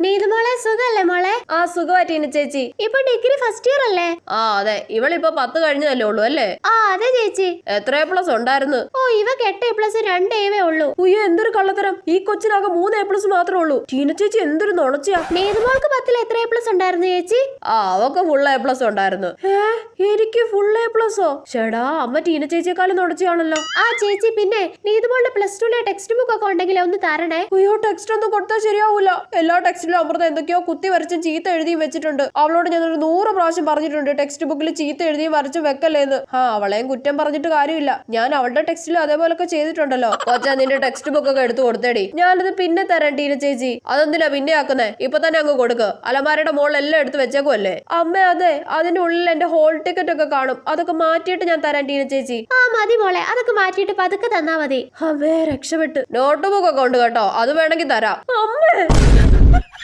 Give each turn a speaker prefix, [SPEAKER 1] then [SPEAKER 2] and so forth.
[SPEAKER 1] നീതുമോളെ സുഖല്ലേ മോളെ?
[SPEAKER 2] ആ സുഖമായിട്ടീന ചേച്ചി.
[SPEAKER 1] ഇപ്പൊ ഡിഗ്രി ഫസ്റ്റ് ഇയർ അല്ലേ?
[SPEAKER 2] ആ അതെ, ഇവളിപ്പോ 10 കഴിഞ്ഞതല്ലേ ഉള്ളൂ അല്ലേ?
[SPEAKER 1] ആ അതെ ചേച്ചി.
[SPEAKER 2] എത്ര A+ ഉണ്ടായിരുന്നു?
[SPEAKER 1] ഓ ഇവക്ക് 8A+ 2 A ഉള്ളൂ.
[SPEAKER 2] ഉയ്യോ എന്തൊരു കള്ളത്തരം! ഈ കൊച്ചിനാകെ 3 A+ മാത്രമേ ഉള്ളൂ. ടീന ചേച്ചി എന്തൊരു നുണച്ചിയാ.
[SPEAKER 1] നീതുമോൾക്ക് 10ൽ എത്ര A+ ഉണ്ടായിരുന്നു ചേച്ചി?
[SPEAKER 2] ആ അവക്ക് ഫുൾ A+ ഉണ്ടായിരുന്നു. എനിക്ക് ഫുൾ A+ഓ? ചേടാ, അമ്മ ടീന ചേച്ചിയെക്കാളും നുണച്ചിയാണല്ലോ.
[SPEAKER 1] ആ ചേച്ചി, പിന്നെ നീതുമോളുടെ +2 ടെക്സ്റ്റ് ബുക്ക് ഒക്കെ ഉണ്ടെങ്കിൽ ഒന്ന് തരണേ.
[SPEAKER 2] അയ്യോ, ടെക്സ്റ്റ് ഒന്നും കൊടുത്താൽ ശരിയാവൂല. എല്ലാ ടെക്സ്റ്റിലും അമൃത എന്തൊക്കെയോ കുത്തി വരച്ചും ചീത്ത എഴുതിയും വെച്ചിട്ടുണ്ട്. അവളോട് ഞാനൊരു 100 പ്രാവശ്യം പറഞ്ഞിട്ടുണ്ട് ടെക്സ്റ്റ് ബുക്കിൽ ചീത്ത എഴുതിയും വരച്ചും വെക്കല്ലേന്ന്. അവളെയും കുറ്റം പറഞ്ഞിട്ട് കാര്യമില്ല. ഞാൻ അവളുടെ ടെക്സ്റ്റിലും അതേപോലൊക്കെ ചെയ്തിട്ടുണ്ടല്ലോ. കൊച്ചാ, നിന്റെ ടെക്സ്റ്റ് ബുക്ക് ഒക്കെ എടുത്തു കൊടുത്തേടി. ഞാനത് പിന്നെ തരാം ടീന ചേച്ചി. അതെന്തിനാ പിന്നെ ആക്കുന്നേ? ഇപ്പൊ തന്നെ അങ്ങ് കൊടുക്ക്. അലമാരയുടെ മോളിലെല്ലാം എടുത്ത് വെച്ചേക്കുമല്ലേ. അമ്മ അതെ, അതിന്റെ ഉള്ളിൽ എന്റെ ഹോൾ ടിക്കറ്റ് ഒക്കെ കാണും. അതൊക്കെ മാറ്റിയിട്ട് ഞാൻ തരാം ടീന ചേച്ചി.
[SPEAKER 1] ആ മതി മോളെ, അതൊക്കെ മാറ്റിയിട്ട് പതുക്കെ തന്നാ മതി.
[SPEAKER 2] അമ്മേ രക്ഷപ്പെട്ട്. നോട്ട് ബുക്ക് ഒക്കെ ഉണ്ട് കേട്ടോ, അത് വേണമെങ്കിൽ തരാം. അമ്മേ